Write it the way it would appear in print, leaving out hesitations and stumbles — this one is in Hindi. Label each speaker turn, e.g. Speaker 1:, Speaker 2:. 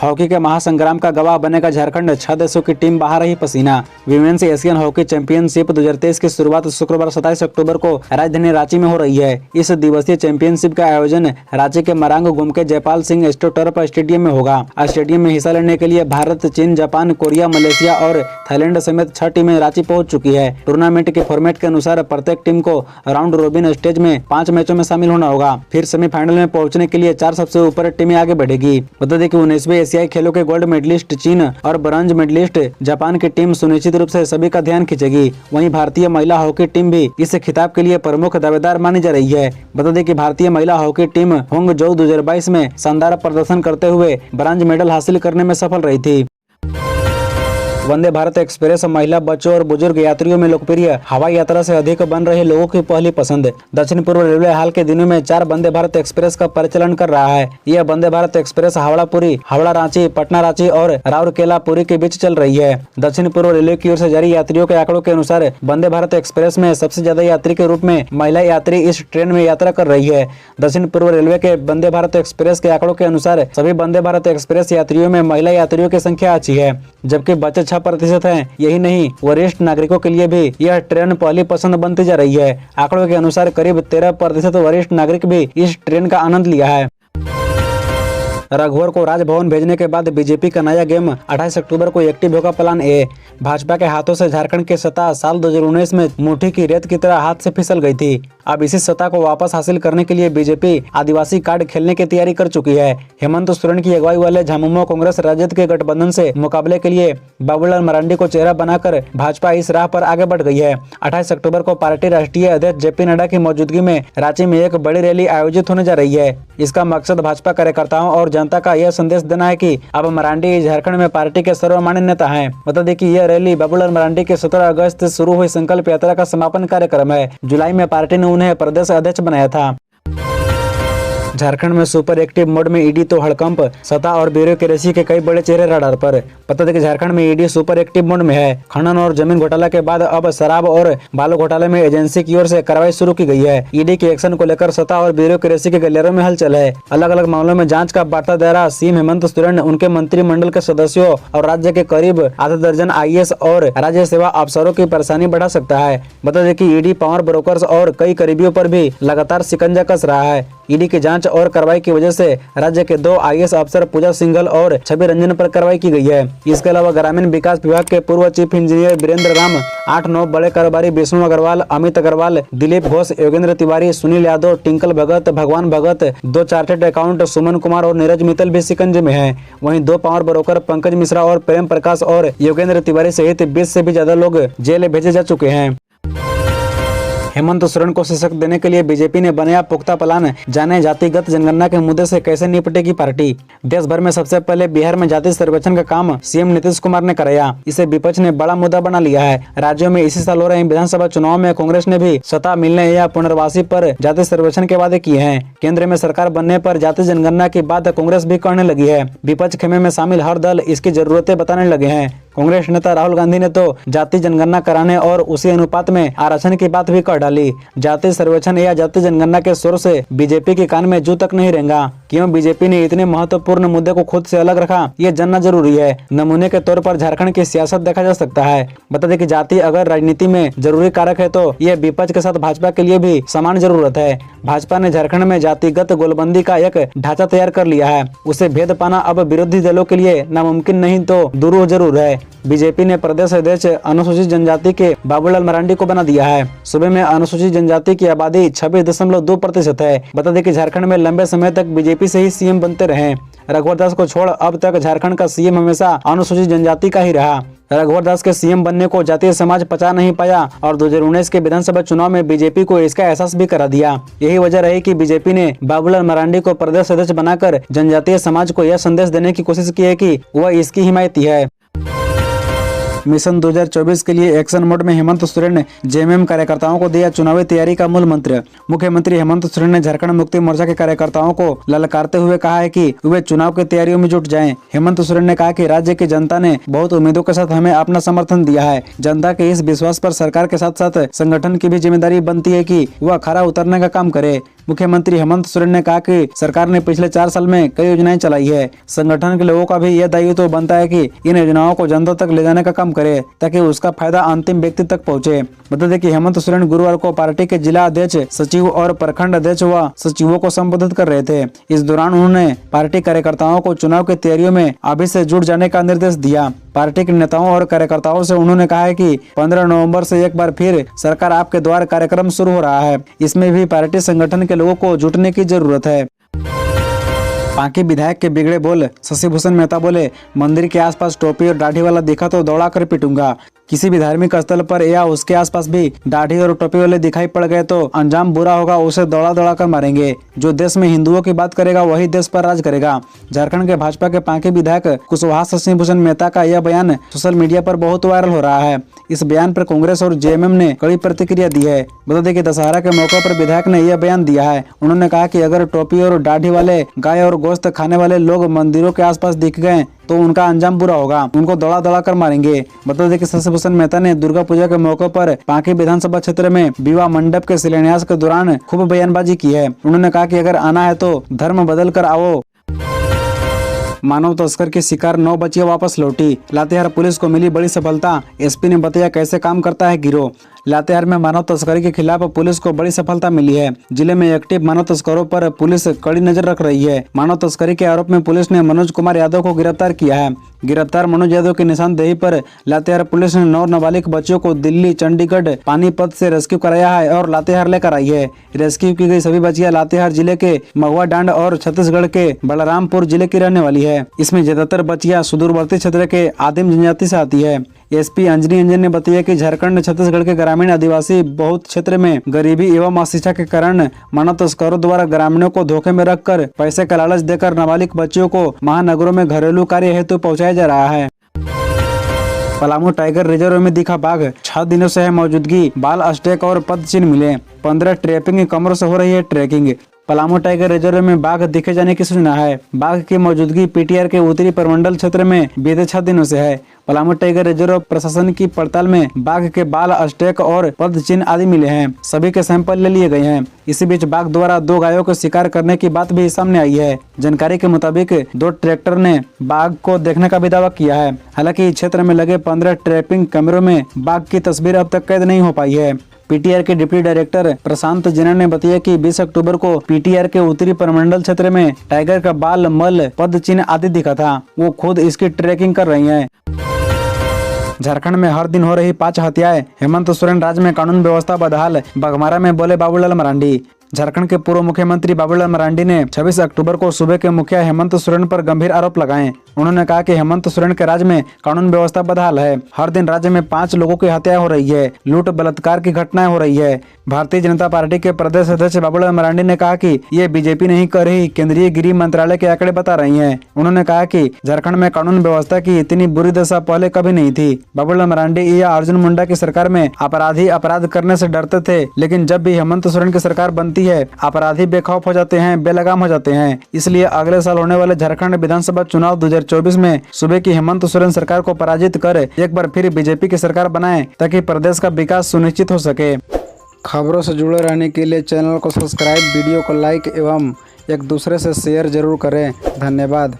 Speaker 1: हॉकी के महासंग्राम का गवाह बनेगा झारखंड, 6 देशों की टीम बहा रही पसीना। विमेंस एशियन हॉकी चैंपियनशिप 2023 की शुरुआत शुक्रवार 27 अक्टूबर को राजधानी रांची में हो रही है। इस दिवसीय चैंपियनशिप का आयोजन रांची के मरांग गुमके जयपाल सिंह एस्ट्रोटर्फ स्टेडियम में होगा। स्टेडियम में हिस्सा लेने के लिए भारत, चीन, जापान, कोरिया, मलेशिया और थाईलैंड समेत 6 टीमें रांची पहुंच चुकी है। टूर्नामेंट के फॉर्मेट के अनुसार प्रत्येक टीम को राउंड रोबिन स्टेज में 5 मैचों में शामिल होना होगा। फिर सेमीफाइनल में पहुंचने के लिए 4 सबसे ऊपर टीमें आगे बढ़ेगी। बता दें कि 19वें एशियाई खेलों के गोल्ड मेडलिस्ट चीन और ब्रॉन्ज मेडलिस्ट जापान की टीम सुनिश्चित रूप से सभी का ध्यान खींचेगी। वहीं भारतीय महिला हॉकी टीम भी इस खिताब के लिए प्रमुख दावेदार मानी जा रही है। बता दें कि भारतीय महिला हॉकी टीम होंगजोउ 2022 में शानदार प्रदर्शन करते हुए ब्रॉन्ज मेडल हासिल करने में सफल रही थी। वंदे भारत एक्सप्रेस महिला, बच्चों और बुजुर्ग यात्रियों में लोकप्रिय हवाई यात्रा से अधिक बन रहे लोगों की पहली पसंद। दक्षिण पूर्व रेलवे हाल के दिनों में 4 वंदे भारत एक्सप्रेस का परिचालन कर रहा है। यह वंदे भारत एक्सप्रेस हावड़ा पुरी, हावड़ा रांची, पटना रांची और राउरकेला पुरी के बीच चल रही है। दक्षिण पूर्व रेलवे की ओर से जारी यात्रियों के आंकड़ों के अनुसार वंदे भारत एक्सप्रेस में सबसे ज्यादा यात्री के रूप में महिला यात्री इस ट्रेन में यात्रा कर रही है। दक्षिण पूर्व रेलवे के वंदे भारत एक्सप्रेस के आंकड़ों के अनुसार सभी वंदे भारत एक्सप्रेस यात्रियों में महिला यात्रियों की संख्या अच्छी है, जबकि बच्चे 6% है। यही नहीं, वरिष्ठ नागरिकों के लिए भी यह ट्रेन पहली पसंद बनती जा रही है। आंकड़ों के अनुसार करीब 13% वरिष्ठ नागरिक भी इस ट्रेन का आनंद लिया है। रघुवर को राजभवन भेजने के बाद बीजेपी का नया गेम, 28 अक्टूबर को एक्टिव होगा प्लान ए। भाजपा के हाथों से झारखंड की सत्ता साल 2019 में मुट्ठी की रेत की तरह हाथ से फिसल गई थी। अब इसी सत्ता को वापस हासिल करने के लिए बीजेपी आदिवासी कार्ड खेलने की तैयारी कर चुकी है। हेमंत सोरेन की अगुवाई वाले झामुमो कांग्रेस राजद के गठबंधन से मुकाबले के लिए बाबूलाल मरांडी को चेहरा बनाकर भाजपा इस राह पर आगे बढ़ गई है। 28 अक्टूबर को पार्टी राष्ट्रीय अध्यक्ष जेपी नड्डा की मौजूदगी में रांची में एक बड़ी रैली आयोजित होने जा रही है। इसका मकसद भाजपा कार्यकर्ताओं और जनता का यह संदेश देना है कि अब मरांडी झारखंड में पार्टी के सर्वमान्य नेता हैं। बता दें कि यह रैली बाबूलाल मरांडी के 17 अगस्त से शुरू हुई संकल्प यात्रा का समापन कार्यक्रम है। जुलाई में पार्टी ने उन्हें प्रदेश अध्यक्ष बनाया था। झारखंड में सुपर एक्टिव मोड में ईडी तो हड़कंप, सत्ता और ब्यूरोक्रेसी के कई बड़े चेहरे रडार पर। पता है कि झारखंड में ईडी सुपर एक्टिव मोड में है। खनन और जमीन घोटाला के बाद अब शराब और बालू घोटाले में एजेंसी की ओर से कार्रवाई शुरू की गई है। ईडी के एक्शन को लेकर सत्ता और ब्यूरोक्रेसी के गलियारों में हलचल है। अलग अलग मामलों में जांच का बढ़ता दायरा सीएम हेमंत सोरेन, उनके मंत्रिमंडल के सदस्यों और राज्य के करीब आधा दर्जन आईएएस और राज्य सेवा अफसरों की परेशानी बढ़ा सकता है। बता दें कि ईडी पावर ब्रोकर्स और कई करीबियों पर भी लगातार शिकंजा कस रहा है। ईडी की जांच और कार्रवाई की वजह से राज्य के 2 आईएएस अफसर पूजा सिंघल और छवि रंजन पर कार्रवाई की गई है। इसके अलावा ग्रामीण विकास विभाग के पूर्व चीफ इंजीनियर वीरेंद्र राम, 8-9 बड़े कारोबारी विष्णु अग्रवाल, अमित अग्रवाल, दिलीप घोष, योगेंद्र तिवारी, सुनील यादव, टिंकल भगत, भगवान भगत, 2 चार्टेड अकाउंट सुमन कुमार और नीरज मित्तल भी शिकंजे में हैं। वहीं 2 पावर ब्रोकर पंकज मिश्रा और प्रेम प्रकाश और योगेंद्र तिवारी सहित 20 से भी ज्यादा लोग जेल भेजे जा चुके हैं। हेमंत सोरेन को सशक्त देने के लिए बीजेपी ने बनाया पुख्ता प्लान। जाने जातिगत जनगणना के मुद्दे से कैसे निपटेगी पार्टी। देश भर में सबसे पहले बिहार में जाति सर्वेक्षण का काम सीएम नीतीश कुमार ने कराया। इसे विपक्ष ने बड़ा मुद्दा बना लिया है। राज्यों में इसी साल हो रहे विधानसभा चुनाव में कांग्रेस ने भी सत्ता मिलने या पुनर्वासी पर जाति सर्वेक्षण के वादे किए हैं। केंद्र में सरकार बनने पर जाति जनगणना की बात कांग्रेस भी करने लगी है। विपक्ष खेमे में शामिल हर दल इसकी जरूरतें बताने लगे हैं। कांग्रेस नेता राहुल गांधी ने तो जाति जनगणना कराने और उसी अनुपात में आरक्षण की बात भी कर डाली। जाति सर्वेक्षण या जाति जनगणना के शोर से बीजेपी के कान में जू तक नहीं रहेगा। क्यों बीजेपी ने इतने महत्वपूर्ण मुद्दे को खुद से अलग रखा, ये जानना जरूरी है। नमूने के तौर पर झारखंड की सियासत देखा जा सकता है। बता दें कि जाति अगर राजनीति में जरूरी कारक है तो ये विपक्ष के साथ भाजपा के लिए भी समान जरूरत है। भाजपा ने झारखंड में जातिगत गोलबंदी का एक ढांचा तैयार कर लिया है। उसे भेद पाना अब विरोधी दलों के लिए नामुमकिन नहीं तो दूर जरूर है। बीजेपी ने प्रदेश अध्यक्ष अनुसूचित जनजाति के बाबूलाल मरांडी को बना दिया है। सूबे में अनुसूचित जनजाति की आबादी 26.2% है। बता दें कि झारखंड में लंबे समय तक बीजेपी से ही सीएम बनते रहे। रघुवर दास को छोड़ अब तक झारखंड का सीएम हमेशा अनुसूचित जनजाति का ही रहा। रघुवर दास के सीएम बनने को जातीय समाज पचा नहीं पाया और 2019 के विधानसभा चुनाव में बीजेपी को इसका एहसास भी करा दिया। यही वजह रही कि बीजेपी ने बाबूलाल मरांडी को प्रदेश अध्यक्ष बनाकर जनजातीय समाज को यह संदेश देने की कोशिश की है कि वह इसकी हिमायती है। मिशन 2024 के लिए एक्शन मोड में हेमंत सोरेन ने जेएमएम कार्यकर्ताओं को दिया चुनावी तैयारी का मूल मंत्र। मुख्यमंत्री हेमंत सोरेन ने झारखंड मुक्ति मोर्चा के कार्यकर्ताओं को ललकारते हुए कहा है कि वे चुनाव की तैयारियों में जुट जाएं। हेमंत सोरेन ने कहा कि राज्य की जनता ने बहुत उम्मीदों के साथ हमें अपना समर्थन दिया है। जनता के इस विश्वास पर सरकार के साथ साथ संगठन की भी जिम्मेदारी बनती है कि वह खरा उतरने का काम करे। मुख्यमंत्री हेमंत सोरेन ने कहा कि सरकार ने पिछले 4 साल में कई योजनाएं चलाई है। संगठन के लोगों का भी यह दायित्व तो बनता है कि इन योजनाओं को जनता तक ले जाने का काम करे ताकि उसका फायदा अंतिम व्यक्ति तक पहुंचे। बता दें कि हेमंत सोरेन गुरुवार को पार्टी के जिला अध्यक्ष, सचिव और प्रखंड अध्यक्ष व सचिवों को संबोधित कर रहे थे। इस दौरान उन्होंने पार्टी कार्यकर्ताओं को चुनाव की तैयारियों में अभी से जुट जाने का निर्देश दिया। पार्टी के नेताओं और कार्यकर्ताओं से उन्होंने कहा है कि 15 नवंबर से एक बार फिर सरकार आपके द्वार कार्यक्रम शुरू हो रहा है। इसमें भी पार्टी संगठन के लोगों को जुटने की जरूरत है। पांकी विधायक के बिगड़े बोल, शशि भूषण मेहता बोले, मंदिर के आसपास टोपी और दाढ़ी वाला दिखा तो दौड़ा कर पीटूंगा। किसी भी धार्मिक स्थल पर या उसके आसपास भी दाढ़ी और टोपी वाले दिखाई पड़ गए तो अंजाम बुरा होगा, उसे दौड़ा दौड़ा कर मारेंगे। जो देश में हिंदुओं की बात करेगा वही देश पर राज करेगा। झारखंड के भाजपा के पांकी विधायक कुशवाहा शशि भूषण मेहता का यह बयान सोशल मीडिया पर बहुत वायरल हो रहा है। इस बयान पर कांग्रेस और जेएमएम ने कड़ी प्रतिक्रिया दी है। बता दें कि दशहरा के मौके पर विधायक ने यह बयान दिया है। उन्होंने कहा कि अगर टोपी और दाढ़ी वाले गाय और गोश्त खाने वाले लोग मंदिरों के आसपास दिख गए तो उनका अंजाम बुरा होगा, उनको दौड़ा दौड़ा कर मारेंगे। बता दें कि शशि भूषण मेहता ने दुर्गा पूजा के मौके पर पांकी विधानसभा क्षेत्र में विवाह मंडप के शिलान्यास के दौरान खूब बयानबाजी की है। उन्होंने कहा कि अगर आना है तो धर्म बदल कर आओ। मानव तस्कर की शिकार 9 बच्चियां वापस लौटी। लातेहार पुलिस को मिली बड़ी सफलता। एसपी ने बताया कैसे काम करता है गिरोह। लातेहार में मानव तस्करी के खिलाफ पुलिस को बड़ी सफलता मिली है। जिले में एक्टिव मानव तस्करों पर पुलिस कड़ी नजर रख रही है। मानव तस्करी के आरोप में पुलिस ने मनोज कुमार यादव को गिरफ्तार किया है। गिरफ्तार मनोज यादव की निशानदेही पर लातेहार पुलिस ने 9 नाबालिग बच्चों को दिल्ली, चंडीगढ़, पानीपत से रेस्क्यू कराया है और लातेहार लेकर आई है। रेस्क्यू की गई सभी बच्चियां लातेहार जिले के महुआ डांड और छत्तीसगढ़ के बलरामपुर जिले की रहने वाली है। इसमें ज्यादातर बच्चियां सुदूरवर्ती क्षेत्र के आदिम जनजाति से आती है। एसपी अंजनी अंजन ने बताया कि झारखंड छत्तीसगढ़ के ग्रामीण आदिवासी बहुत क्षेत्र में गरीबी एवं अशिक्षा के कारण मानव तस्करों द्वारा ग्रामीणों को धोखे में रखकर पैसे का लालच देकर नाबालिग बच्चियों को महानगरों में घरेलू कार्य हेतु पहुंचाया जा रहा है। पलामू टाइगर रिजर्व में दिखा बाघ, 6 दिनों से है मौजूदगी। बाल अष्टक और पद चिन्ह मिले। 15 ट्रैपिंग कमरों से हो रही है ट्रैकिंग। पलामू टाइगर रिजर्व में बाघ दिखे जाने की सूचना है। बाघ की मौजूदगी पीटीआर के उत्तरी प्रमंडल क्षेत्र में बीते 6 दिनों से है। पलामू टाइगर रिजर्व प्रशासन की पड़ताल में बाघ के बाल, अष्टक और पद चिन्ह आदि मिले हैं। सभी के सैंपल ले लिए गए हैं। इसी बीच बाघ द्वारा 2 गायों को शिकार करने की बात भी सामने आई है। जानकारी के मुताबिक 2 ट्रैक्टर ने बाघ को देखने का भी दावा किया है। हालांकि क्षेत्र में लगे 15 ट्रैपिंग कैमरों में बाघ की तस्वीर अब तक कैद नहीं हो पाई है। पीटीआर के डिप्टी डायरेक्टर प्रशांत जेना ने बताया कि 20 अक्टूबर को पीटीआर के उत्तरी प्रमंडल क्षेत्र में टाइगर का बाल, मल, पद चिन्ह आदि दिखा था। वो खुद इसकी ट्रैकिंग कर रही हैं। झारखंड में हर दिन हो रही 5 हत्याएं। हेमंत सोरेन राज्य में कानून व्यवस्था बदहाल, बघमारा में बोले बाबूलाल मरांडी। झारखंड के पूर्व मुख्यमंत्री बाबूलाल मरांडी ने 26 अक्टूबर को सूबे के मुखिया हेमंत सोरेन पर गंभीर आरोप लगाए। उन्होंने कहा कि हेमंत सोरेन के राज्य में कानून व्यवस्था बदहाल है। हर दिन राज्य में 5 लोगों की हत्या हो रही है, लूट बलात्कार की घटनाएं हो रही है। भारतीय जनता पार्टी के प्रदेश अध्यक्ष बाबूलाल मरांडी ने कहा कि ये बीजेपी नहीं कर रही, केंद्रीय गृह मंत्रालय के आंकड़े बता रही हैं। उन्होंने कहा कि झारखंड में कानून व्यवस्था की इतनी बुरी दशा पहले कभी नहीं थी। बाबूलाल मरांडी या अर्जुन मुंडा की सरकार में अपराधी अपराध करने से डरते थे, लेकिन जब भी हेमंत सोरेन की सरकार बनती है अपराधी बेखौफ हो जाते हैं, बेलगाम हो जाते हैं। इसलिए अगले साल होने वाले झारखंड विधानसभा चुनाव 2024 में सूबे की हेमंत सोरेन सरकार को पराजित कर एक बार फिर बीजेपी की सरकार बनाएं ताकि प्रदेश का विकास सुनिश्चित हो सके। खबरों से जुड़े रहने के लिए चैनल को सब्सक्राइब, वीडियो को लाइक एवं एक दूसरे से शेयर जरूर करें। धन्यवाद।